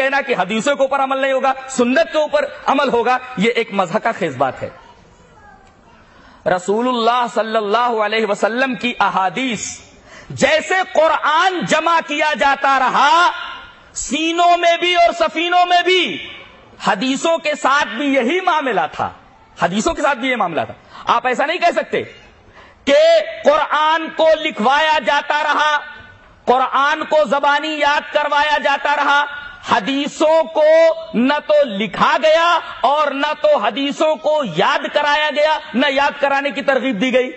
کہنا کہ حدیثوں کے اوپر عمل نہیں ہوگا، سنت کے اوپر عمل ہوگا، یہ ایک مضحکہ خیز بات ہے۔ رسول اللہ صلی اللہ علیہ وسلم کی احادیث جیسے قرآن جمع کیا جاتا رہا، سینوں میں بھی اور سفینوں میں بھی حدیثوں کے ساتھ بھی یہی معاملہ تھا، حدیثوں کے ساتھ بھی یہ معاملہ تھا۔ آپ ایسا نہیں کہہ سکتے کہ قرآن کو لکھوایا جاتا رہا، قرآن کو زبانی یاد کروایا جاتا رہا، حدیثوں کو نہ تو لکھا گیا اور نہ تو حدیثوں کو یاد کرایا گیا، نہ یاد کرانے کی ترغیب دی گئی۔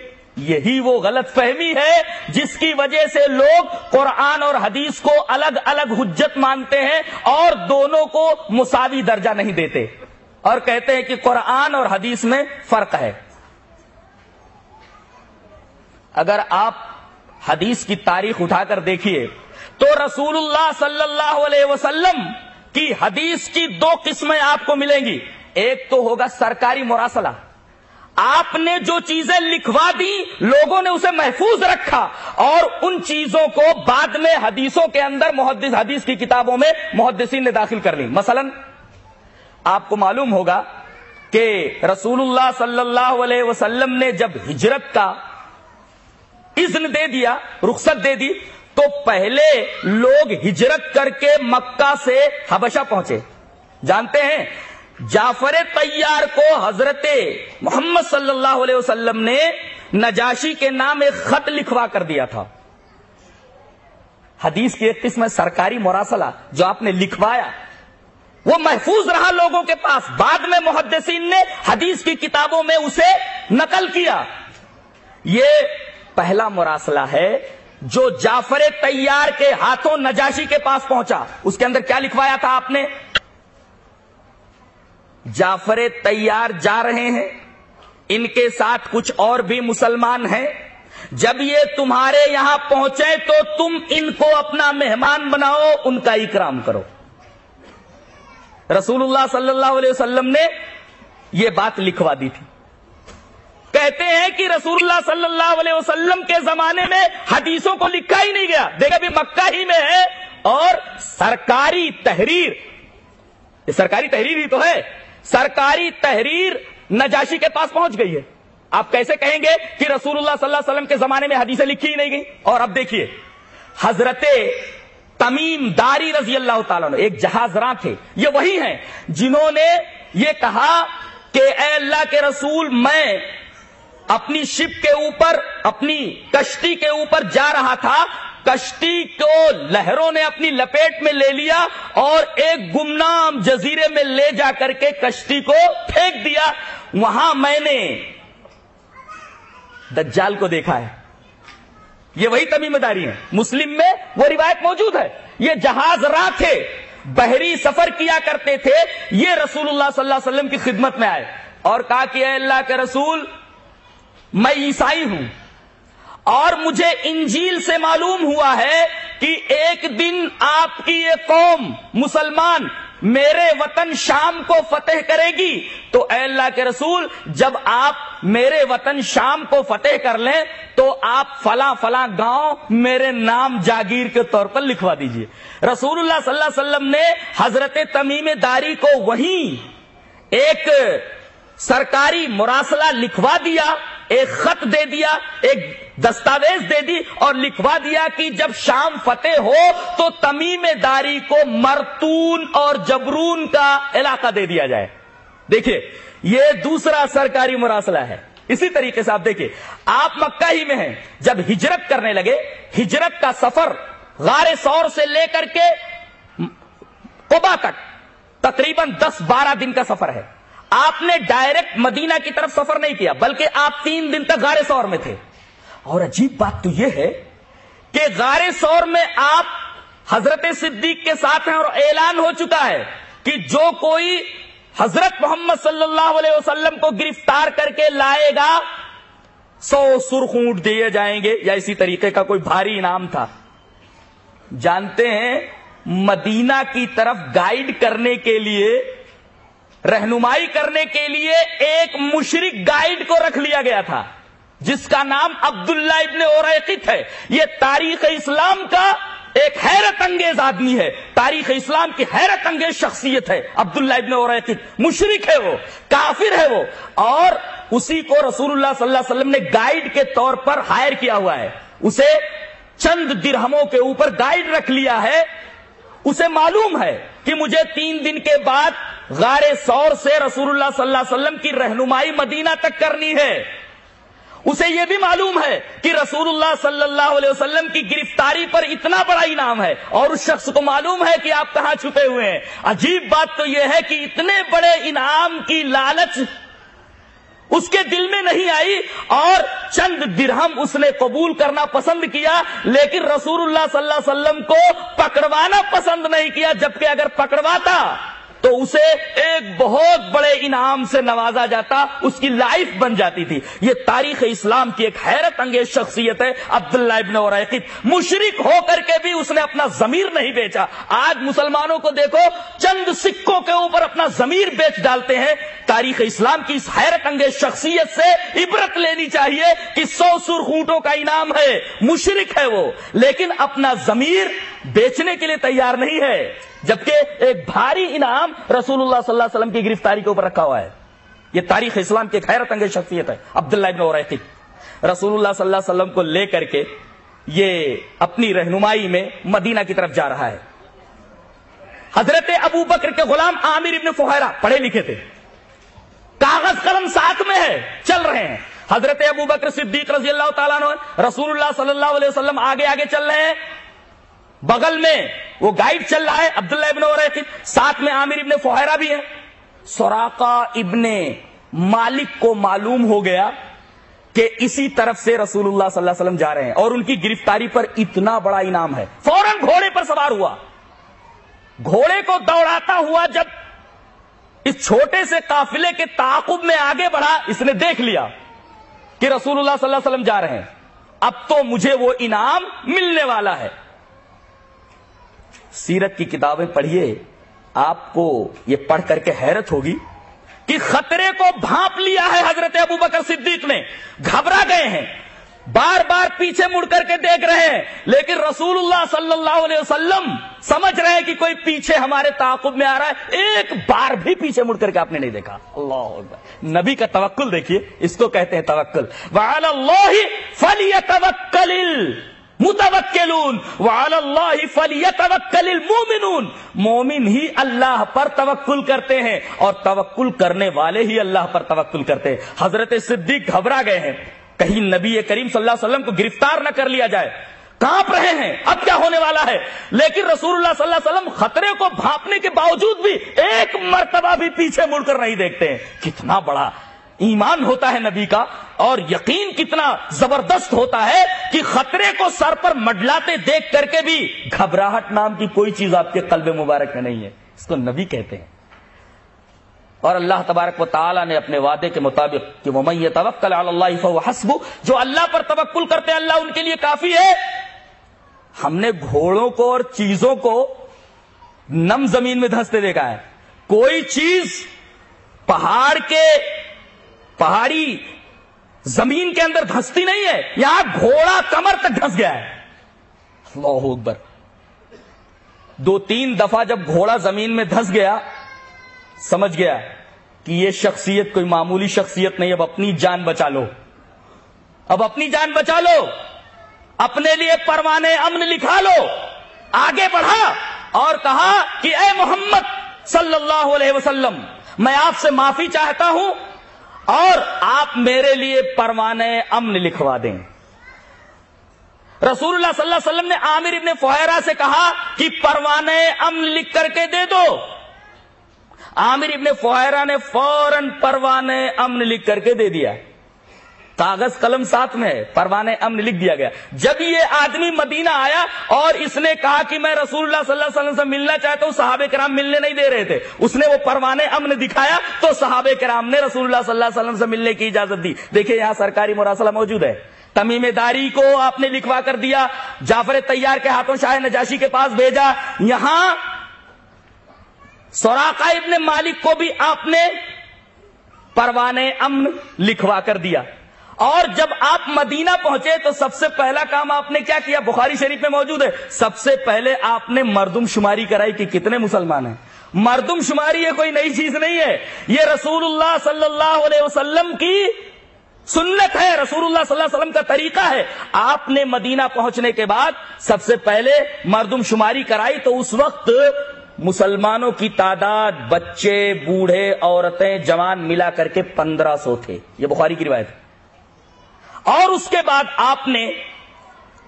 یہی وہ غلط فہمی ہے جس کی وجہ سے لوگ قرآن اور حدیث کو الگ الگ حجت مانتے ہیں اور دونوں کو مساوی درجہ نہیں دیتے، اور کہتے ہیں کہ قرآن اور حدیث میں فرق ہے۔ اگر آپ حدیث کی تاریخ اٹھا کر دیکھیے تو رسول اللہ صلی اللہ علیہ وسلم کی حدیث کی دو قسمیں آپ کو ملیں گی۔ ایک تو ہوگا سرکاری مراسلہ، آپ نے جو چیزیں لکھوا دی لوگوں نے اسے محفوظ رکھا اور ان چیزوں کو بعد میں حدیثوں کے اندر حدیث کی کتابوں میں محدثین نے داخل کر لی۔ مثلا آپ کو معلوم ہوگا کہ رسول اللہ صلی اللہ علیہ وسلم نے جب ہجرت کا اذن دے دیا، رخصت دے دی، تو پہلے لوگ ہجرت کر کے مکہ سے حبشہ پہنچے۔ جانتے ہیں جعفر طیار کو حضرت محمد صلی اللہ علیہ وسلم نے نجاشی کے نام ایک خط لکھوا کر دیا تھا۔ حدیث کی ایک قسم ہے سرکاری مراسلہ، جو آپ نے لکھوایا وہ محفوظ رہا لوگوں کے پاس، بعد میں محدثین نے حدیث کی کتابوں میں اسے نقل کیا۔ یہ پہلا مراسلہ ہے جو جعفر طیار کے ہاتھوں نجاشی کے پاس پہنچا۔ اس کے اندر کیا لکھوایا تھا آپ نے؟ جعفر طیار جا رہے ہیں، ان کے ساتھ کچھ اور بھی مسلمان ہیں، جب یہ تمہارے یہاں پہنچے تو تم ان کو اپنا مہمان بناؤ، ان کا اکرام کرو۔ رسول اللہ صلی اللہ علیہ وسلم نے یہ بات لکھوا دی تھی۔ کہتے ہیں کہ رسول اللہ صلی اللہ علیہ وسلم کے زمانے میں حدیثوں کو لکھا ہی نہیں گیا، دیکھیں ابھی مکہ ہی میں ہے اور سرکاری تحریر، یہ سرکاری تحریر ہی تو ہے، سرکاری تحریر نجاشی کے پاس پہنچ گئی ہے۔ آپ کیسے کہیں گے کہ رسول اللہ صلی اللہ علیہ وسلم کے زمانے میں حدیثیں لکھی ہی نہیں گئی؟ اور اب دیکھیے حضرت تمیم داری رضی اللہ تعالیٰ عنہ ایک جہاز راں تھے، یہ وہی ہیں جنہوں نے یہ کہا کہ اے اللہ کے رسول، میں اپنی شپ کے اوپر، اپنی کشتی کے اوپر جا رہا تھا، کشتی کو لہروں نے اپنی لپیٹ میں لے لیا اور ایک گمنام جزیرے میں لے جا کر کے کشتی کو پھینک دیا، وہاں میں نے دجال کو دیکھا ہے۔ یہ وہی تمیم داری ہیں، مسلم میں وہ روایت موجود ہے۔ یہ جہاز راں تھے، بحری سفر کیا کرتے تھے، یہ رسول اللہ صلی اللہ علیہ وسلم کی خدمت میں آئے اور کہا کہ اے اللہ کے رسول، میں عیسائی ہوں اور مجھے انجیل سے معلوم ہوا ہے کہ ایک دن آپ کی یہ قوم مسلمان میرے وطن شام کو فتح کرے گی، تو اے اللہ کے رسول، جب آپ میرے وطن شام کو فتح کر لیں تو آپ فلاں فلاں گاؤں میرے نام جاگیر کے طور پر لکھوا دیجئے۔ رسول اللہ صلی اللہ علیہ وسلم نے حضرت تمیم داری کو وہیں ایک سرکاری مراسلہ لکھوا دیا، ایک خط دے دیا، ایک دستاویز دے دی اور لکھوا دیا کہ جب شام فتح ہو تو تمیم داری کو مرتون اور جبرون کا علاقہ دے دیا جائے۔ دیکھیے یہ دوسرا سرکاری مراسلہ ہے۔ اسی طریقے سے آپ دیکھیے، آپ مکہ ہی میں ہیں، جب ہجرت کرنے لگے، ہجرت کا سفر غار ثور سے لے کر کے قبا تک تقریباً 10-12 دن کا سفر ہے۔ آپ نے ڈائریکٹ مدینہ کی طرف سفر نہیں کیا بلکہ آپ 3 دن تک غار ثور میں تھے۔ اور عجیب بات تو یہ ہے کہ غار ثور میں آپ حضرت صدیق کے ساتھ ہیں اور اعلان ہو چکا ہے کہ جو کوئی حضرت محمد صلی اللہ علیہ وسلم کو گرفتار کر کے لائے گا 100 سرخ اونٹ دیے جائیں گے، یا اسی طریقے کا کوئی بھاری انعام تھا۔ جانتے ہیں مدینہ کی طرف گائیڈ کرنے کے لیے، رہنمائی کرنے کے لیے ایک مشرک گائیڈ کو رکھ لیا گیا تھا جس کا نام عبداللہ ابن اوریقط ہے۔ یہ تاریخ اسلام کا ایک حیرت انگیز آدمی ہے، تاریخ اسلام کی حیرت انگیز شخصیت ہے عبداللہ ابن اریقط، مشرک ہے وہ، کافر ہے وہ، اور اسی کو رسول اللہ صلی اللہ علیہ وسلم نے گائیڈ کے طور پر ہائر کیا ہوا ہے، اسے چند درہموں کے اوپر گائیڈ رکھ لیا ہے۔ اسے معلوم ہے کہ مجھے 3 دن کے بعد غار ثور سے رسول اللہ صلی اللہ علیہ وسلم کی رہنمائی مدینہ تک کرنی ہے۔ اسے یہ بھی معلوم ہے کہ رسول اللہ صلی اللہ علیہ وسلم کی گرفتاری پر اتنا بڑا انعام ہے، اور اس شخص کو معلوم ہے کہ آپ کہاں چھپے ہوئے ہیں۔ عجیب بات تو یہ ہے کہ اتنے بڑے انعام کی لالچ اس کے دل میں نہیں آئی، اور چند درہم اس نے قبول کرنا پسند کیا، لیکن رسول اللہ صلی اللہ علیہ وسلم کو پکڑوانا پسند نہیں کیا، جبکہ اگر پکڑواتا تو اسے ایک بہت بڑے انعام سے نوازا جاتا، اس کی لائف بن جاتی تھی۔ یہ تاریخ اسلام کی ایک حیرت انگیز شخصیت ہے عبداللہ ابن اریقط، مشرک ہو کر کے بھی اس نے اپنا ضمیر نہیں بیچا۔ آج مسلمانوں کو دیکھو، چند سکوں کے اوپر اپنا ضمیر بیچ ڈالتے ہیں۔ تاریخ اسلام کی اس حیرت انگیز شخصیت سے عبرت لینی چاہیے کہ 100 سرخ اونٹوں کا انعام ہے، مشرک ہے وہ، لیکن اپنا ضمیر بیچنے کے لیے تیار نہیں ہے، جبکہ ایک بھاری انعام رسول اللہ صلی اللہ علیہ وسلم کی گرفتاری کے اوپر رکھا ہوا ہے۔ یہ تاریخ اسلام کی ایک حیرت انگیز شخصیت ہے عبداللہ ابن اریقط۔ رسول اللہ صلی اللہ علیہ وسلم کو لے کر کے یہ اپنی رہنمائی میں مدینہ کی طرف جا رہا ہے۔ حضرت ابو بکر کے غلام عامر ابن فہیرہ پڑھے لکھے تھے، کاغذ قلم ساتھ میں ہے، چل رہے ہیں۔ حضرت ابو بکر صدیق رضی اللہ تعالیٰ عنہ، رسول اللہ صلی اللہ علیہ وسلم آگے آگے چل رہے ہیں، بغل میں وہ گائیڈ چل رہا ہے عبداللہ ابن اریقط، ساتھ میں عامر ابن فہیرہ بھی ہے۔ سراقہ ابن مالک کو معلوم ہو گیا کہ اسی طرف سے رسول اللہ صلی اللہ علیہ وسلم جا رہے ہیں، اور ان کی گرفتاری پر اتنا بڑا انعام ہے، فوراً گھوڑے پر سوار ہوا، گھوڑے کو دوڑاتا ہوا جب اس چھوٹے سے قافلے کے تعاقب میں آگے بڑھا، اس نے دیکھ لیا کہ رسول اللہ صلی اللہ علیہ وسلم جا رہے ہیں، اب تو مجھے وہ انعام ملنے والا ہے۔ سیرت کی کتابیں پڑھیے، آپ کو یہ پڑھ کر کے حیرت ہوگی کہ خطرے کو بھانپ لیا ہے حضرت ابو بکر صدیق نے، گھبرا گئے ہیں، بار بار پیچھے مڑ کر کے دیکھ رہے ہیں، لیکن رسول اللہ صلی اللہ علیہ وسلم سمجھ رہے ہیں کہ کوئی پیچھے ہمارے تعاقب میں آ رہا ہے، ایک بار بھی پیچھے مڑ کر کے آپ نے نہیں دیکھا۔ اللہ اکبر، نبی کا توکل دیکھیے، اس کو کہتے ہیں توکل۔ وعلی اللہ فلیتوکل المتوکلون وعلی اللہ فلیتوکل المؤمنون، مومن ہی اللہ پر توکل کرتے ہیں، اور توکل کرنے والے ہی اللہ پر توکل کرتے ہیں۔ حضرت صدیق گھبرا گئے ہیں، کہیں نبی کریم صلی اللہ علیہ وسلم کو گرفتار نہ کر لیا جائے، کانپ رہے ہیں، اب کیا ہونے والا ہے، لیکن رسول اللہ صلی اللہ علیہ وسلم خطرے کو بھانپنے کے باوجود بھی ایک مرتبہ بھی پیچھے مڑ کر نہیں دیکھتے ہیں۔ کتنا بڑا ایمان ہوتا ہے نبی کا، اور یقین کتنا زبردست ہوتا ہے کہ خطرے کو سر پر مڈلاتے دیکھ کر کے بھی گھبراہٹ نام کی کوئی چیز آپ کے قلب مبارک میں نہیں ہے، اس کو نبی کہتے ہیں۔ اور اللہ تبارک و تعالی نے اپنے وعدے کے مطابق کہ وَمَن يَتَوَکَّلْ عَلَى اللَّهِ فَهُوَ حَسْبُهُ، جو اللہ پر توکل کرتے ہیں اللہ ان کے لیے کافی ہے۔ ہم نے گھوڑوں کو اور چیزوں کو نم زمین میں دھنستے دیکھا ہے، کوئی چیز پہاڑی زمین کے اندر دھنستی نہیں ہے، یہاں گھوڑا کمر تک دھنس گیا ہے۔ اللہ اکبر، 2-3 دفعہ جب گھوڑا زمین میں دھنس گیا، سمجھ گیا کہ یہ شخصیت کوئی معمولی شخصیت نہیں، اب اپنی جان بچا لو، اب اپنی جان بچا لو، اپنے لیے پروانے امن لکھا لو۔ آگے بڑھا اور کہا کہ اے محمد صلی اللہ علیہ وسلم، میں آپ سے معافی چاہتا ہوں اور آپ میرے لیے پروانے امن لکھوا دیں۔ رسول اللہ صلی اللہ علیہ وسلم نے عامر ابن فہیرہ سے کہا کہ پروانے امن لکھ کر کے دے دو۔ عامر ابن فہیرہ نے فوراً پروانے امن لکھ کر کے دے دیا، کاغذ قلم ساتھ میں ہے، پروانے امن لکھ دیا گیا۔ جب یہ آدمی مدینہ آیا اور اس نے کہا کہ میں رسول اللہ صلی اللہ علیہ وسلم سے ملنا چاہتا ہوں، صحابہ کرام ملنے نہیں دے رہے تھے، اس نے وہ پروانے امن دکھایا تو صحابہ کرام نے رسول اللہ صلی اللہ علیہ وسلم سے ملنے کی اجازت دی۔ دیکھیں یہاں سرکاری مراسلہ موجود ہے، تمیم داری کو آپ نے لکھوا کر دیا، جعفر طیار کے ہاتھوں شاہ نجاشی کے پاس بھیجا، یہاں سراقہ ابن مالک کو بھی آپ نے پروانے امن لکھوا کر دیا، اور جب آپ مدینہ پہنچے تو سب سے پہلا کام آپ نے کیا کیا؟ بخاری شریف میں موجود ہے، سب سے پہلے آپ نے مردم شماری کرائی کہ کتنے مسلمان ہیں۔ مردم شماری یہ کوئی نئی چیز نہیں ہے، یہ رسول اللہ صلی اللہ علیہ وسلم کی سنت ہے، رسول اللہ صلی اللہ علیہ وسلم کا طریقہ ہے۔ آپ نے مدینہ پہنچنے کے بعد سب سے پہلے مردم شماری کرائی تو اس وقت مسلمانوں کی تعداد بچے، بوڑھے، عورتیں، جوان ملا کر کے 1500 تھے، یہ بخاری کی روایت ہے۔ اور اس کے بعد آپ نے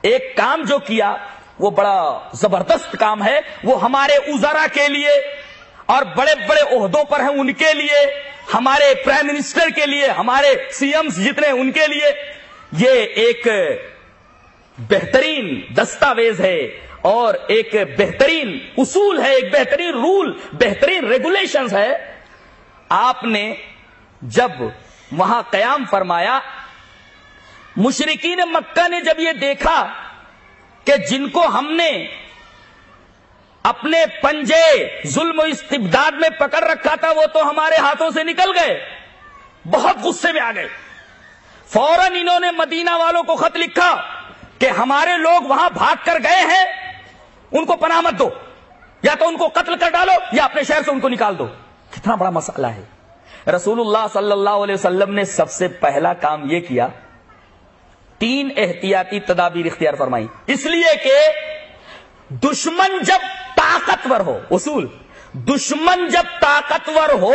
ایک کام جو کیا وہ بڑا زبردست کام ہے، وہ ہمارے وزراء کے لیے اور بڑے بڑے عہدوں پر ہیں ان کے لیے، ہمارے پرائم منسٹر کے لیے، ہمارے سی ایمز جتنے ان کے لیے یہ ایک بہترین دستاویز ہے اور ایک بہترین اصول ہے، ایک بہترین رول، بہترین ریگولیشنز ہے۔ آپ نے جب وہاں قیام فرمایا، مشرکین مکہ نے جب یہ دیکھا کہ جن کو ہم نے اپنے پنجے ظلم و استبداد میں پکڑ رکھا تھا وہ تو ہمارے ہاتھوں سے نکل گئے، بہت غصے میں آ گئے۔ فوراً انہوں نے مدینہ والوں کو خط لکھا کہ ہمارے لوگ وہاں بھاگ کر گئے ہیں، ان کو پناہ مت دو، یا تو ان کو قتل کر ڈالو یا اپنے شہر سے ان کو نکال دو۔ کتنا بڑا مسئلہ ہے۔ رسول اللہ صلی اللہ علیہ وسلم نے سب سے پہلا کام یہ کیا، 3 احتیاطی تدابیر اختیار فرمائی، اس لیے کہ دشمن جب طاقتور ہو، اصول، دشمن جب طاقتور ہو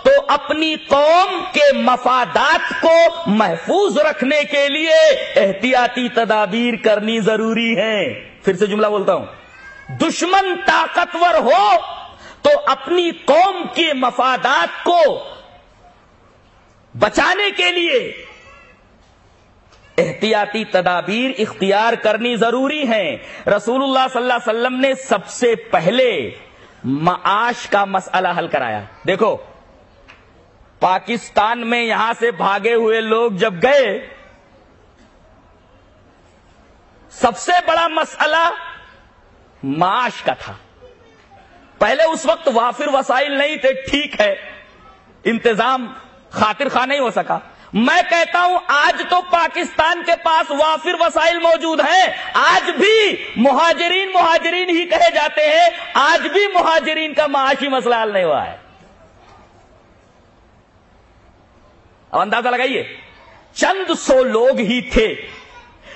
تو اپنی قوم کے مفادات کو محفوظ رکھنے کے لیے احتیاطی تدابیر کرنی ضروری ہے۔ پھر سے جملہ بولتا ہوں، دشمن طاقتور ہو تو اپنی قوم کے مفادات کو بچانے کے لیے احتیاطی تدابیر اختیار کرنی ضروری ہیں۔ رسول اللہ صلی اللہ علیہ وسلم نے سب سے پہلے معاش کا مسئلہ حل کرایا۔ دیکھو، پاکستان میں یہاں سے بھاگے ہوئے لوگ جب گئے، سب سے بڑا مسئلہ معاش کا تھا۔ پہلے اس وقت وافر وسائل نہیں تھے، ٹھیک ہے، انتظام خاطر خواہ نہیں ہو سکا۔ میں کہتا ہوں آج تو پاکستان کے پاس وافر وسائل موجود ہیں، آج بھی مہاجرین ہی کہے جاتے ہیں، آج بھی مہاجرین کا معاشی مسئلہ حل نہیں ہوا ہے۔ اب اندازہ لگائیے، چند سو لوگ ہی تھے،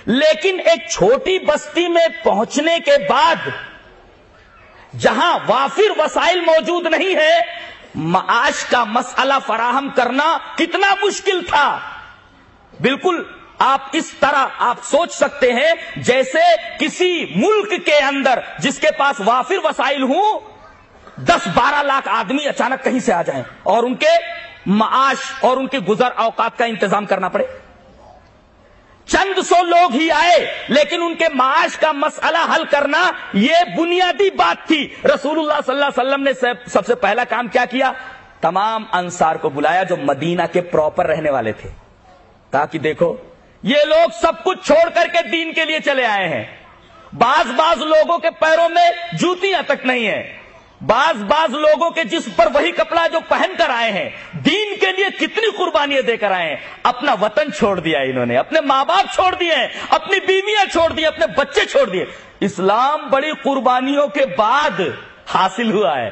لیکن ایک چھوٹی بستی میں پہنچنے کے بعد جہاں وافر وسائل موجود نہیں ہے، معاش کا مسئلہ فراہم کرنا کتنا مشکل تھا۔ بالکل آپ اس طرح آپ سوچ سکتے ہیں جیسے کسی ملک کے اندر جس کے پاس وافر وسائل ہوں، 10-12 لاکھ آدمی اچانک کہیں سے آ جائیں اور ان کے معاش اور ان کے گزر اوقات کا انتظام کرنا پڑے۔ چند سو لوگ ہی آئے لیکن ان کے معاش کا مسئلہ حل کرنا یہ بنیادی بات تھی۔ رسول اللہ صلی اللہ علیہ وسلم نے سب سے پہلا کام کیا کیا؟ تمام انصار کو بلایا جو مدینہ کے پراپر رہنے والے تھے، تاکہ دیکھو یہ لوگ سب کچھ چھوڑ کر کے دین کے لیے چلے آئے ہیں۔ بعض لوگوں کے پیروں میں جوتیاں تک نہیں ہیں، بعض لوگوں کے جسم پر وہی کپڑا جو پہن کر آئے ہیں، دین کے لیے کتنی قربانیاں دے کر آئے ہیں۔ اپنا وطن چھوڑ دیا انہوں نے، اپنے ماں باپ چھوڑ دیے ہیں، اپنی بیویاں چھوڑ دی، اپنے بچے چھوڑ دیے۔ اسلام بڑی قربانیوں کے بعد حاصل ہوا ہے۔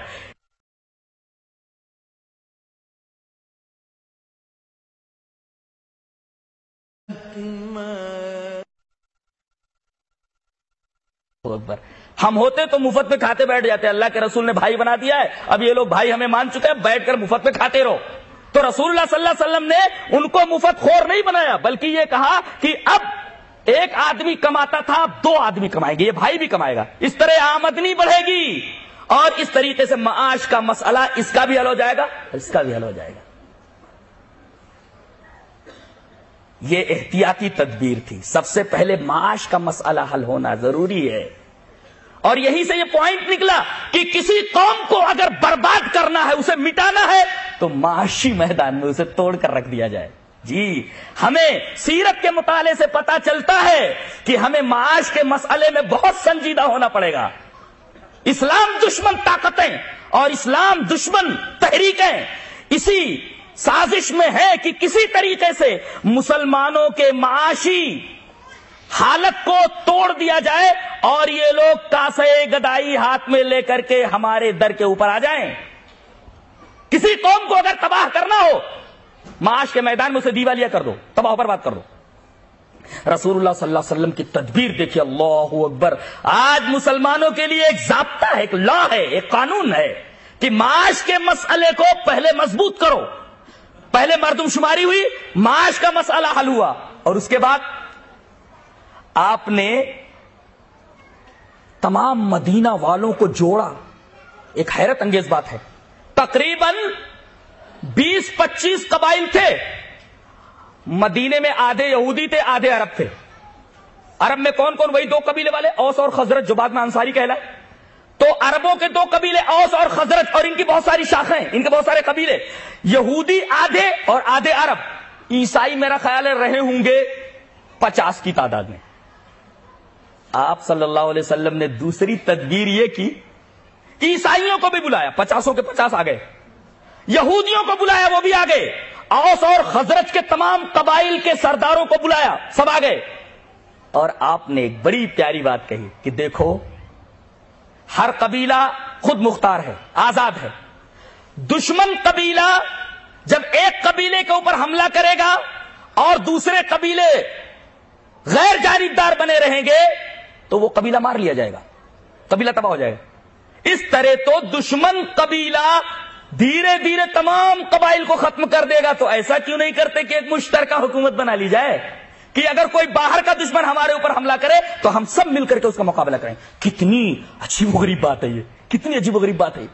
اکبر، ہم ہوتے تو مفت میں کھاتے بیٹھ جاتے، اللہ کے رسول نے بھائی بنا دیا ہے، اب یہ لوگ بھائی ہمیں مان چکے ہیں، بیٹھ کر مفت میں کھاتے رہو۔ تو رسول اللہ صلی اللہ علیہ وسلم نے ان کو مفت خور نہیں بنایا، بلکہ یہ کہا کہ اب ایک آدمی کماتا تھا، 2 آدمی کمائیں گے، یہ بھائی بھی کمائے گا، اس طرح آمدنی بڑھے گی اور اس طریقے سے معاش کا مسئلہ اس کا بھی حل ہو جائے گا، اس کا بھی حل ہو جائے گا۔ یہ احتیاطی تدبیر تھی، سب سے پہلے معاش کا مسئلہ حل ہونا ضروری ہے۔ اور یہی سے یہ پوائنٹ نکلا کہ کسی قوم کو اگر برباد کرنا ہے، اسے مٹانا ہے، تو معاشی میدان میں اسے توڑ کر رکھ دیا جائے۔ جی، ہمیں سیرت کے مطالعے سے پتا چلتا ہے کہ ہمیں معاش کے مسئلے میں بہت سنجیدہ ہونا پڑے گا۔ اسلام دشمن طاقتیں اور اسلام دشمن تحریکیں، اسی سازش میں ہے کہ کسی طریقے سے مسلمانوں کے معاشی حالت کو توڑ دیا جائے اور یہ لوگ کاسے گدائی ہاتھ میں لے کر کے ہمارے در کے اوپر آ جائیں. کسی قوم کو اگر تباہ کرنا ہو معاش کے میدان میں اسے دیوالیہ کر دو, تباہ پر بات کر دو. رسول اللہ صلی اللہ علیہ وسلم کی تدبیر دیکھیے, اللہ اکبر. آج مسلمانوں کے لیے ایک ضابطہ ہے, ایک لا ہے, ایک قانون ہے کہ معاش کے مسئلے کو پہلے مضبوط کرو. پہلے مردم شماری ہوئی, معاش کا مسئلہ حل ہوا, اور اس کے بعد آپ نے تمام مدینہ والوں کو جوڑا. ایک حیرت انگیز بات ہے, تقریباً 20-25 قبائل تھے. مدینے میں آدھے یہودی تھے, آدھے عرب تھے. عرب میں کون کون؟ وہی 2 قبیلے والے, اوس اور خزرج, جو بعد میں انصاری کہلائے. تو عربوں کے 2 قبیلے اوس اور خزرج, اور ان کی بہت ساری شاخیں, ان کے بہت سارے قبیلے. یہودی آدھے اور آدھے عرب. عیسائی میرا خیال ہے رہے ہوں گے 50 کی تعداد میں. آپ صلی اللہ علیہ وسلم نے دوسری تدبیر یہ کی کہ عیسائیوں کو بھی بلایا, 50 کے 50 آ گئے. یہودیوں کو بلایا, وہ بھی آ گئے. اوس اور خزرج کے تمام قبائل کے سرداروں کو بلایا, سب آ گئے. اور آپ نے ایک بڑی پیاری بات کہی کہ دیکھو, ہر قبیلہ خود مختار ہے, آزاد ہے. دشمن قبیلہ جب ایک قبیلے کے اوپر حملہ کرے گا اور دوسرے قبیلے غیر جانبدار بنے رہیں گے تو وہ قبیلہ مار لیا جائے گا, قبیلہ تباہ ہو جائے گا. اس طرح تو دشمن قبیلہ دھیرے دھیرے تمام قبائل کو ختم کر دے گا. تو ایسا کیوں نہیں کرتے کہ ایک مشترکہ حکومت بنا لی جائے کہ اگر کوئی باہر کا دشمن ہمارے اوپر حملہ کرے تو ہم سب مل کر کے اس کا مقابلہ کریں. کتنی عجیب و غریب بات ہے یہ, کتنی عجیب و غریب بات ہے.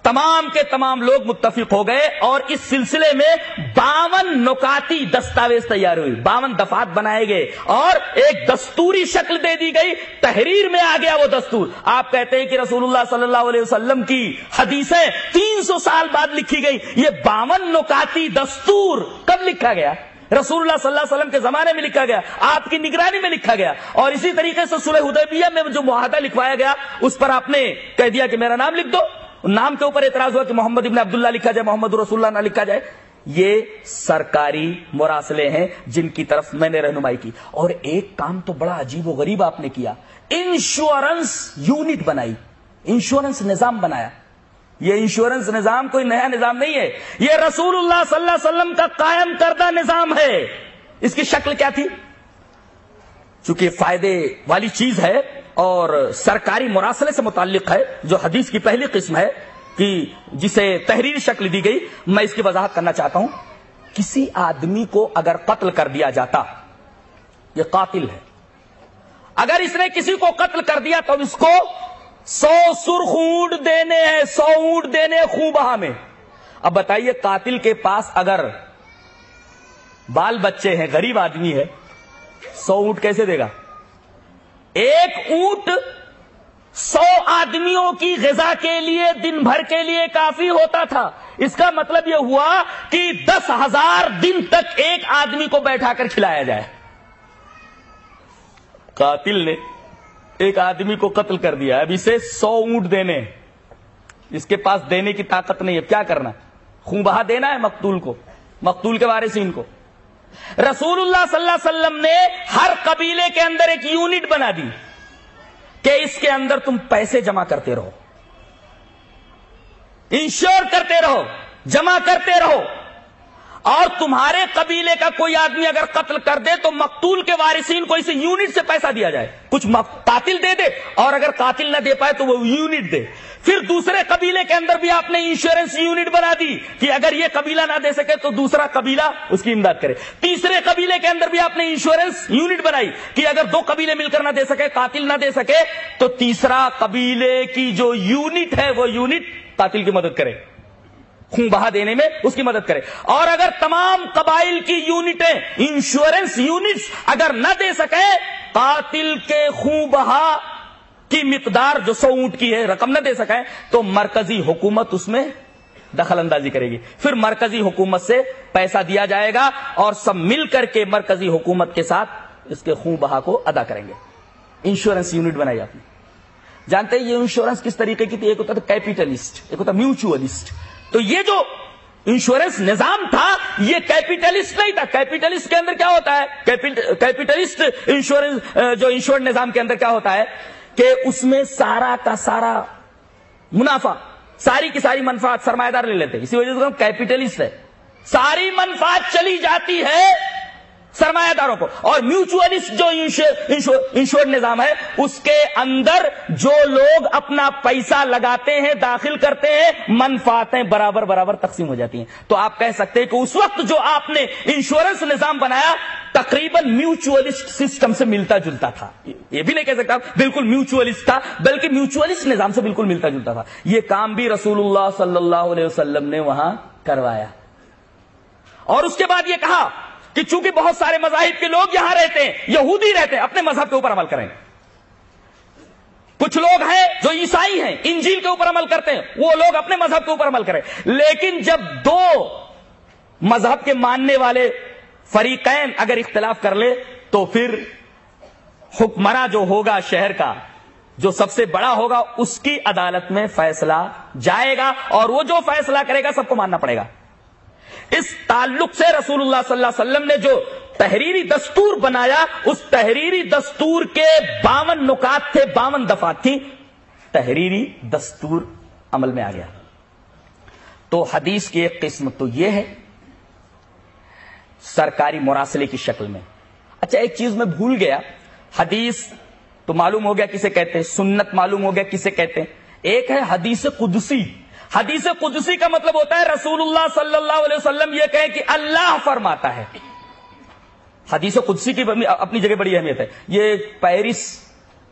تمام کے تمام لوگ متفق ہو گئے اور اس سلسلے میں 52 نکاتی دستاویز تیار ہوئی, 52 دفعات بنائے گئے اور ایک دستوری شکل دے دی گئی. تحریر میں آ گیا وہ دستور. آپ کہتے ہیں کہ رسول اللہ صلی اللہ علیہ وسلم کی حدیثیں 300 سال بعد لکھی گئی. یہ 52 نکاتی دستور کب لکھا گیا؟ رسول اللہ صلی اللہ علیہ وسلم کے زمانے میں لکھا گیا, آپ کی نگرانی میں لکھا گیا. اور اسی طریقے سے صلح حدیبیہ میں جو معاہدہ لکھوایا گیا اس پر آپ نے کہہ دیا کہ میرا نام لکھ دو. نام کے اوپر اعتراض ہوا کہ محمد ابن عبداللہ لکھا جائے, محمد رسول اللہ نہ لکھا جائے. یہ سرکاری مراسلے ہیں جن کی طرف میں نے رہنمائی کی. اور ایک کام تو بڑا عجیب و غریب آپ نے کیا, انشورنس یونٹ بنائی, انشورنس نظام بنایا. یہ انشورنس نظام کوئی نیا نظام نہیں ہے, یہ رسول اللہ صلی اللہ علیہ وسلم کا قائم کردہ نظام ہے. اس کی شکل کیا تھی؟ چونکہ فائدے والی چیز ہے اور سرکاری مراسلے سے متعلق ہے, جو حدیث کی پہلی قسم ہے کہ جسے تحریری شکل دی گئی, میں اس کی وضاحت کرنا چاہتا ہوں. کسی آدمی کو اگر قتل کر دیا جاتا, یہ قاتل ہے, اگر اس نے کسی کو قتل کر دیا تو اس کو 100 سرخ اونٹ دینے ہیں, 100 اونٹ دینے خوں بہا میں. اب بتائیے قاتل کے پاس اگر بال بچے ہیں, غریب آدمی ہے, 100 اونٹ کیسے دے گا؟ ایک اونٹ 100 آدمیوں کی غذا کے لیے دن بھر کے لیے کافی ہوتا تھا. اس کا مطلب یہ ہوا کہ 10,000 دن تک ایک آدمی کو بیٹھا کر کھلایا جائے. قاتل نے ایک آدمی کو قتل کر دیا, اب اسے 100 اونٹ دینے, اس کے پاس دینے کی طاقت نہیں ہے. کیا کرنا؟ خون بہا دینا ہے مقتول کو, مقتول کے وارثین کو. رسول اللہ صلی اللہ علیہ وسلم نے ہر قبیلے کے اندر ایک یونٹ بنا دی کہ اس کے اندر تم پیسے جمع کرتے رہو, انشور کرتے رہو, جمع کرتے رہو, اور تمہارے قبیلے کا کوئی آدمی اگر قتل کر دے تو مقتول کے وارثین کو اسے یونٹ سے پیسہ دیا جائے. کچھ قاتل دے دے, اور اگر قاتل نہ دے پائے تو وہ یونٹ دے. پھر دوسرے قبیلے کے اندر بھی آپ نے انشورنس یونٹ بنا دی کہ اگر یہ قبیلہ نہ دے سکے تو دوسرا قبیلہ اس کی امداد کرے. تیسرے قبیلے کے اندر بھی آپ نے انشورنس یونٹ بنائی کہ اگر 2 قبیلے مل کر نہ دے سکے, قاتل نہ دے سکے, تو تیسرا قبیلے کی جو یونٹ ہے وہ یونٹ قاتل کی مدد کرے, خون بہا دینے میں اس کی مدد کرے. اور اگر تمام قبائل کی یونٹیں, انشورنس یونٹس اگر نہ دے سکے, قاتل کے خون بہا کی مقدار جو 100 اونٹ کی ہے رقم نہ دے سکے, تو مرکزی حکومت اس میں دخل اندازی کرے گی. پھر مرکزی حکومت سے پیسہ دیا جائے گا اور سب مل کر کے مرکزی حکومت کے ساتھ اس کے خون بہا کو ادا کریں گے. انشورنس یونٹ بنائی آپ نے. جانتے ہیں یہ انشورنس کس طریقے کی تھی؟ ایک ہوتا تھا کیپیٹلسٹ, ایک ہوتا میوچولسٹ. تو یہ جو انشورنس نظام تھا، یہ کیپیٹلسٹ نہیں تھا. کیپیٹلسٹ کے اندر کیا ہوتا ہے؟ کیپیٹلسٹ انشورنس جو انشورنس نظام کے اندر کیا ہوتا ہے کہ اس میں سارا کا سارا منافع، ساری کی ساری منفعت سرمایہ دار لے لیتے ہیں. اسی وجہ سے ہم کیپیٹلسٹ ہے. ساری منفعت چلی جاتی ہے سرمایہ داروں کو. اور میوچولسٹ جو انشورنس نظام ہے اس کے اندر جو لوگ اپنا پیسہ لگاتے ہیں، داخل کرتے ہیں، منفعتیں برابر برابر تقسیم ہو جاتی ہیں. تو آپ کہہ سکتے ہیں کہ اس وقت جو آپ نے انشورنس نظام بنایا تقریباً میوچولسٹ سسٹم سے ملتا جلتا تھا. یہ بھی نہیں کہہ سکتا بالکل میوچولسٹ تھا، بلکہ میوچولسٹ نظام سے بالکل ملتا جلتا تھا. یہ کام بھی رسول اللہ صلی اللہ علیہ وسلم نے وہاں کروایا. اور اس کے بعد یہ کہا کہ چونکہ بہت سارے مذاہب کے لوگ یہاں رہتے ہیں، یہودی رہتے ہیں، اپنے مذہب کے اوپر عمل کریں. کچھ لوگ ہیں جو عیسائی ہیں، انجیل کے اوپر عمل کرتے ہیں، وہ لوگ اپنے مذہب کے اوپر عمل کریں. لیکن جب دو مذہب کے ماننے والے فریقین اگر اختلاف کر لے تو پھر حکمراں جو ہوگا شہر کا، جو سب سے بڑا ہوگا، اس کی عدالت میں فیصلہ جائے گا اور وہ جو فیصلہ کرے گا سب کو ماننا پڑے گا. اس تعلق سے رسول اللہ صلی اللہ علیہ وسلم نے جو تحریری دستور بنایا، اس تحریری دستور کے 52 نکات تھے، 52 دفعات تھی. تحریری دستور عمل میں آ گیا. تو حدیث کی ایک قسم تو یہ ہے سرکاری مراسلے کی شکل میں. اچھا ایک چیز میں بھول گیا، حدیث تو معلوم ہو گیا کسے کہتے ہیں، سنت معلوم ہو گیا کسے کہتے ہیں. ایک ہے حدیث قدسی. حدیث قدسی کا مطلب ہوتا ہے رسول اللہ صلی اللہ علیہ وسلم یہ کہیں کہ اللہ فرماتا ہے. حدیث قدسی کی اپنی جگہ بڑی اہمیت ہے. یہ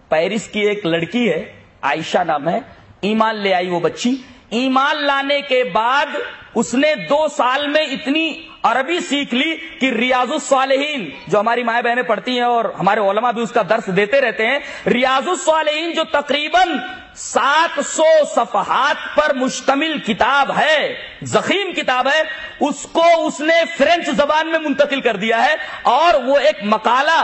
پیرس کی ایک لڑکی ہے، عائشہ نام ہے، ایمان لے آئی. وہ بچی ایمان لانے کے بعد اس نے 2 سال میں اتنی عربی سیکھ لی کہ ریاض الصالحین جو ہماری مائیں بہنیں پڑھتی ہیں اور ہمارے علماء بھی اس کا درس دیتے رہتے ہیں، ریاض الصالحین جو تقریباً 700 صفحات پر مشتمل کتاب ہے، ضخیم کتاب ہے، اس کو اس نے فرینچ زبان میں منتقل کر دیا ہے. اور وہ ایک مقالہ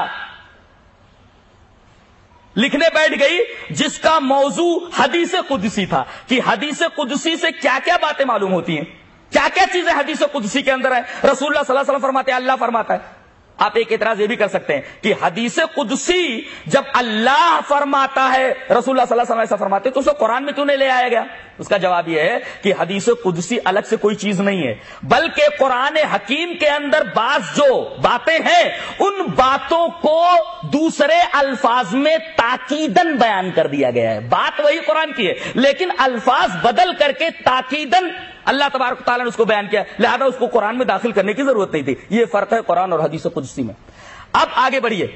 لکھنے بیٹھ گئی جس کا موضوع حدیث قدسی تھا کہ حدیث قدسی سے کیا کیا باتیں معلوم ہوتی ہیں، کیا کیا چیزیں حدیث قدسی کے اندر ہے. رسول اللہ صلی اللہ علیہ وسلم فرماتے ہیں، اللہ فرماتا ہے. آپ ایک اعتراض یہ بھی کر سکتے ہیں کہ حدیث قدسی جب اللہ فرماتا ہے، رسول اللہ صلی اللہ علیہ وسلم ایسا فرماتے ہیں، تو اسے قرآن میں کیوں نہیں لے آیا گیا؟ اس کا جواب یہ ہے کہ حدیث قدسی الگ سے کوئی چیز نہیں ہے، بلکہ قرآن حکیم کے اندر بعض جو باتیں ہیں ان باتوں کو دوسرے الفاظ میں تاکیدن بیان کر دیا گیا ہے. بات وہی قرآن کی ہے لیکن الفاظ بدل کر کے تاکیدن اللہ تبارک تعالیٰ نے اس کو بیان کیا، لہذا اس کو قرآن میں داخل کرنے کی ضرورت نہیں تھی. یہ فرق ہے قرآن اور حدیث قدسی میں. اب آگے بڑھیے.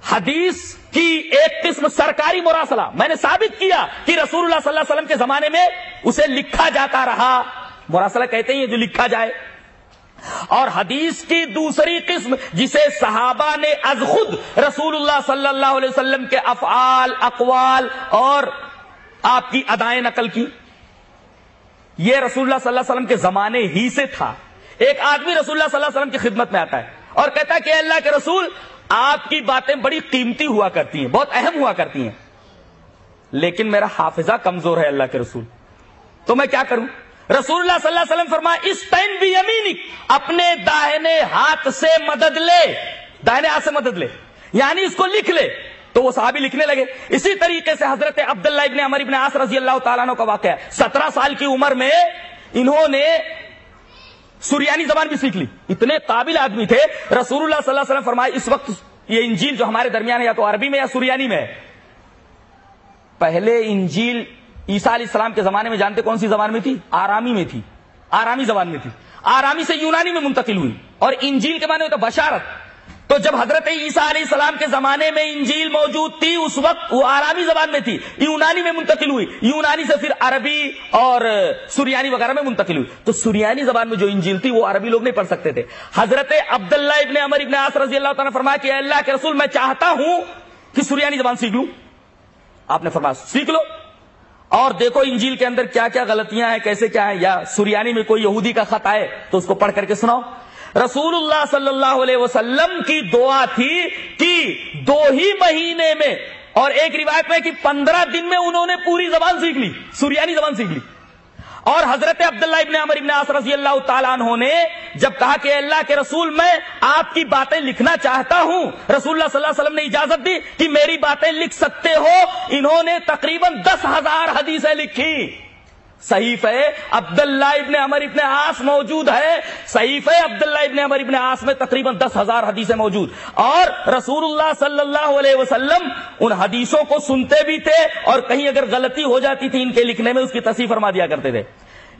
حدیث کی ایک قسم سرکاری مراسلہ، میں نے ثابت کیا کہ رسول اللہ صلی اللہ علیہ وسلم کے زمانے میں اسے لکھا جاتا رہا. مراسلہ کہتے ہیں جو لکھا جائے. اور حدیث کی دوسری قسم جسے صحابہ نے از خود رسول اللہ صلی اللہ علیہ وسلم کے افعال، اقوال اور آپ کی ادائیں نقل کی. یہ رسول اللہ صلی اللہ علیہ وسلم کے زمانے ہی سے تھا. ایک آدمی رسول اللہ صلی اللہ علیہ وسلم کی خدمت میں آتا ہے اور کہتا ہے کہ اللہ کے رسول، آپ کی باتیں بڑی قیمتی ہوا کرتی ہیں، بہت اہم ہوا کرتی ہیں، لیکن میرا حافظہ کمزور ہے اللہ کے رسول، تو میں کیا کروں؟ رسول اللہ صلی اللہ علیہ وسلم فرمایا استعن بیمینک، اپنے داہنے ہاتھ سے مدد لے، داہنے ہاتھ سے مدد لے، یعنی اس کو لکھ لے. تو وہ صحابی لکھنے لگے. اسی طریقے سے حضرت عبداللہ ابن عمر ابن عاص رضی اللہ تعالیٰ عنہ کا واقعہ ہے. 17 سال کی عمر میں انہوں نے سریانی زبان بھی سیکھ لی. اتنے قابل آدمی تھے. رسول اللہ صلی اللہ علیہ وسلم فرمایا اس وقت یہ انجیل جو ہمارے درمیان ہے یا تو عربی میں یا سریانی میں ہے. پہلے انجیل عیسیٰ علیہ السلام کے زمانے میں جانتے کون سی زبان میں تھی؟ آرامی میں تھی، آرامی زبان میں تھی. آرامی سے یونانی میں منتقل ہوئی اور انجیل کے معنی ہوتا بشارت. تو جب حضرت عیسیٰ علیہ السلام کے زمانے میں انجیل موجود تھی اس وقت وہ آرامی زبان میں تھی، یونانی میں منتقل ہوئی، یونانی سے پھر عربی اور سریانی وغیرہ میں منتقل ہوئی. تو سریانی زبان میں جو انجیل تھی وہ عربی لوگ نہیں پڑھ سکتے تھے. حضرت عبداللہ ابن عمر ابن عاص رضی اللہ تعالیٰ نے فرمایا کہ اے اللہ کے رسول میں چاہتا ہوں کہ سریانی زبان سیکھ لوں. آپ نے فرمایا سیکھ لو اور دیکھو انجیل کے اندر کیا کیا غلطیاں ہیں، کیسے کیا ہیں، یا سریانی میں کوئی یہودی کا خط آئے تو اس کو پڑھ کر کے سناؤ. رسول اللہ صلی اللہ علیہ وسلم کی دعا تھی کہ 2 ہی مہینے میں، اور ایک روایت میں کہ 15 دن میں انہوں نے پوری زبان سیکھ لی، سریانی زبان سیکھ لی. اور حضرت عبداللہ ابن عمر ابن عاص رضی اللہ تعالیٰ عنہ نے جب کہا کہ اللہ کے رسول میں آپ کی باتیں لکھنا چاہتا ہوں، رسول اللہ صلی اللہ علیہ وسلم نے اجازت دی کہ میری باتیں لکھ سکتے ہو. انہوں نے تقریباً 10,000 حدیثیں لکھی. صحیفہ عبداللہ ابن عمر ابن عاص موجود ہے. صحیفہ عبداللہ ابن عمر ابن عاص میں تقریباً 10,000 حدیثیں موجود، اور رسول اللہ صلی اللہ علیہ وسلم ان حدیثوں کو سنتے بھی تھے، اور کہیں اگر غلطی ہو جاتی تھی ان کے لکھنے میں اس کی تصحیح فرما دیا کرتے تھے.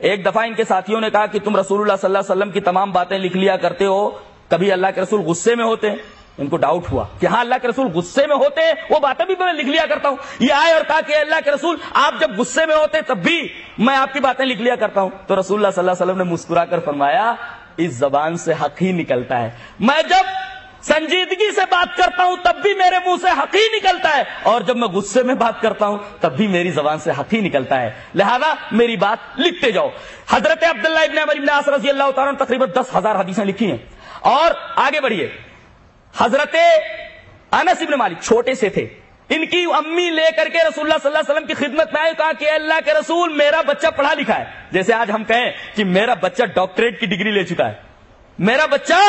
ایک دفعہ ان کے ساتھیوں نے کہا کہ تم رسول اللہ صلی اللہ علیہ وسلم کی تمام باتیں لکھ لیا کرتے ہو، کبھی اللہ کے رسول غصے میں ہوتے ہیں؟ ان کو ڈاؤٹ ہوا کہ ہاں اللہ کے رسول غصے میں ہوتے ہیں، وہ باتیں بھی میں لکھ لیا کرتا ہوں. یہ آئے اور کہا کہ اللہ کے رسول آپ جب غصے میں ہوتے تب بھی میں آپ کی باتیں لکھ لیا کرتا ہوں. تو رسول اللہ صلی اللہ علیہ وسلم نے مسکرا کر فرمایا اس زبان سے حق ہی نکلتا ہے. میں جب سنجیدگی سے بات کرتا ہوں تب بھی میرے منہ سے حق ہی نکلتا ہے، اور جب میں غصے میں بات کرتا ہوں تب بھی میری زبان سے حق ہی نکلتا ہے، لہذا میری بات لکھتے جاؤ. حضرت عبداللہ ابن عمر ابن عاص رضی اللہ تعالیٰ نے تقریباً 10,000 حدیثیں لکھی ہیں. اور آگے بڑھیے، حضرت انس ابن مالک چھوٹے سے تھے، ان کی امی لے کر کے رسول اللہ صلی اللہ علیہ وسلم کی خدمت میں آئے، کہا کہ اللہ کے رسول میرا بچہ پڑھا لکھا ہے. جیسے آج ہم کہیں کہ میرا بچہ ڈاکٹریٹ کی ڈگری لے چکا ہے، میرا بچہ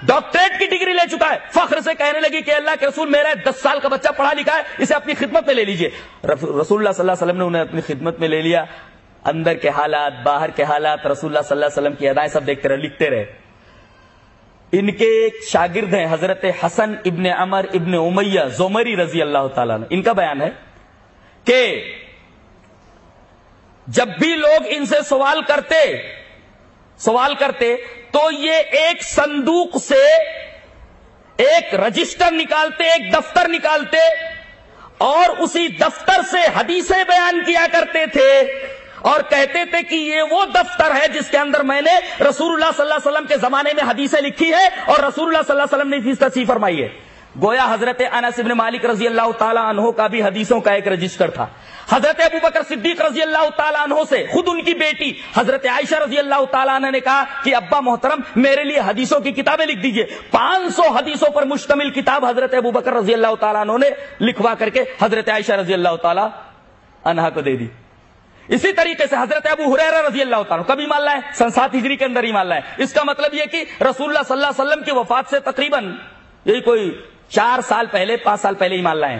ڈاکٹریٹ کی ڈگری لے چکا ہے، فخر سے کہنے لگی کہ اللہ کے رسول میرا 10 سال کا بچہ پڑھا لکھا ہے، اسے اپنی خدمت میں لے لیجئے. رسول اللہ صلی اللہ علیہ وسلم نے انہیں اپنی خدمت میں لے لیا. اندر کے حالات، باہر کے حالات، رسول اللہ صلی اللہ علیہ وسلم کی ادائیں سب دیکھتے رہے، لکھتے رہے. ان کے ایک شاگرد ہیں حضرت حسن ابن عمر ابن امیہ زمری رضی اللہ تعالیٰ عنہ. ان کا بیان ہے کہ جب بھی لوگ ان سے سوال کرتے تو یہ ایک صندوق سے ایک رجسٹر نکالتے، ایک دفتر نکالتے، اور اسی دفتر سے حدیثیں بیان کیا کرتے تھے، اور کہتے تھے کہ یہ وہ دفتر ہے جس کے اندر میں نے رسول اللہ صلی اللہ علیہ وسلم کے زمانے میں حدیثیں لکھی ہے، اور رسول اللہ صلی اللہ علیہ وسلم نے اس تصحیح فرمائی ہے. گویا حضرت انس بن مالک رضی اللہ تعالیٰ عنہ کا بھی حدیثوں کا ایک رجسٹر تھا. حضرت ابو بکر صدیق رضی اللہ تعالیٰ عنہ سے خود ان کی بیٹی حضرت عائشہ رضی اللہ تعالیٰ عنہ نے کہا کہ ابا محترم میرے لیے حدیثوں کی کتابیں لکھ دیجئے. 500 حدیثوں پر مشتمل کتاب حضرت ابو بکر رضی اللہ تعالیٰ عنہ نے لکھوا کر کے حضرت عائشہ رضی اللہ تعالیٰ عنہ کو دے دی. اسی طریقے سے حضرت ابو ہریرہ رضی اللہ تعالیٰ کبھی مان لائے 7 ہجری کے اندر ہی مان لائے. اس کا مطلب یہ کہ رسول اللہ صلی اللہ علیہ وسلم کی وفات سے تقریباً یہی کوئی 4 سال پہلے 5 سال پہلے ہی مان لائے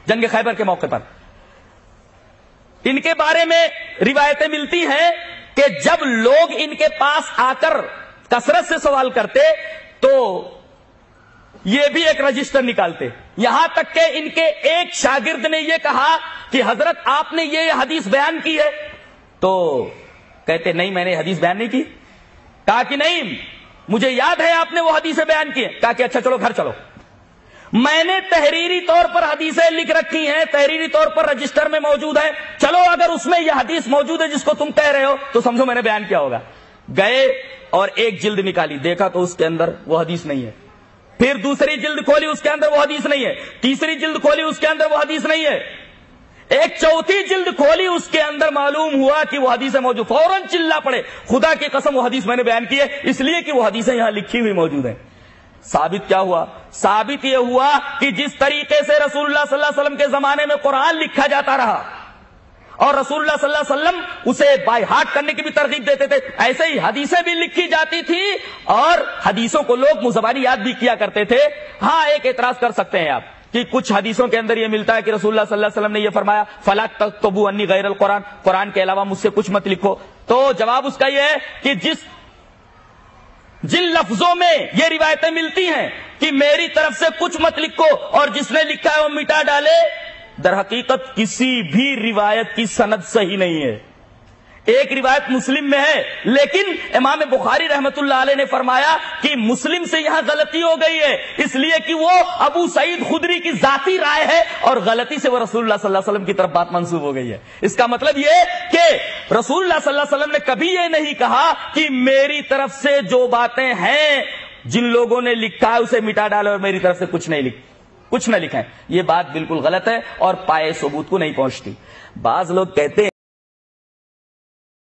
جنگ خیبر کے موقع پر. ان کے بارے میں روایتیں ملتی ہیں کہ جب لوگ ان کے پاس آ کر کثرت سے سوال کرتے تو یہ بھی ایک رجسٹر نکالتے. یہاں تک کہ ان کے ایک شاگرد نے یہ کہا کہ حضرت آپ نے یہ حدیث بیان کی ہے، تو کہتے نہیں میں نے حدیث بیان نہیں کی. کہا کہ نہیں مجھے یاد ہے آپ نے وہ حدیثیں بیان کی ہیں. کہا کہ اچھا چلو گھر چلو، میں نے تحریری طور پر حدیثیں لکھ رکھی ہیں، تحریری طور پر رجسٹر میں موجود ہے، چلو اگر اس میں یہ حدیث موجود ہے جس کو تم کہہ رہے ہو تو سمجھو میں نے بیان کیا ہوگا. گئے اور ایک جلد نکالی، دیکھا تو اس کے اندر وہ حدیث نہیں ہے. پھر دوسری جلد کھولی، اس کے اندر وہ حدیث نہیں ہے. تیسری جلد کھولی، اس کے اندر وہ حدیث نہیں ہے. ایک چوتھی جلد کھولی، اس کے اندر معلوم ہوا کہ وہ حدیثیں موجود. فوراً چلا پڑے خدا کی قسم وہ حدیث میں نے بیان کی ہے، اس لیے کہ وہ حدیثیں یہاں لکھی ہوئی موجود ہیں. ثابت کیا ہوا؟ ثابت یہ ہوا کہ جس طریقے سے رسول اللہ صلی اللہ علیہ وسلم کے زمانے میں قرآن لکھا جاتا رہا اور رسول اللہ صلی اللہ علیہ وسلم اسے بائی ہارٹ کرنے کی بھی ترغیب دیتے تھے، ایسے ہی حدیثیں بھی لکھی جاتی تھی اور حدیثوں کو لوگ مزبانی یاد بھی کیا کرتے تھے. ہاں ایک اعتراض کر سکتے ہیں آپ کہ کچھ حدیثوں کے اندر یہ ملتا ہے کہ رسول اللہ صلی اللہ علیہ وسلم نے یہ فرمایا فلا تکتبوا انی غیر القرآن، قرآن کے علاوہ مجھ سے کچھ مت لکھو. تو جواب اس کا یہ ہے کہ جن لفظوں میں یہ روایتیں ملتی ہیں کہ میری طرف سے کچھ مت لکھو اور جس نے لکھا ہے وہ مٹا ڈالے، در حقیقت کسی بھی روایت کی سند صحیح نہیں ہے. ایک روایت مسلم میں ہے، لیکن امام بخاری رحمت اللہ علیہ نے فرمایا کہ مسلم سے یہاں غلطی ہو گئی ہے، اس لیے کہ وہ ابو سعید خدری کی ذاتی رائے ہے اور غلطی سے وہ رسول اللہ صلی اللہ علیہ وسلم کی طرف بات منسوب ہو گئی ہے. اس کا مطلب یہ کہ رسول اللہ صلی اللہ علیہ وسلم نے کبھی یہ نہیں کہا کہ میری طرف سے جو باتیں ہیں جن لوگوں نے لکھا ہے اسے مٹا ڈالو اور میری طرف سے کچھ نہ لکھیں. یہ بات بالکل غلط ہے اور پائے ثبوت کو نہیں پہنچتی. بعض لوگ کہتے ہیں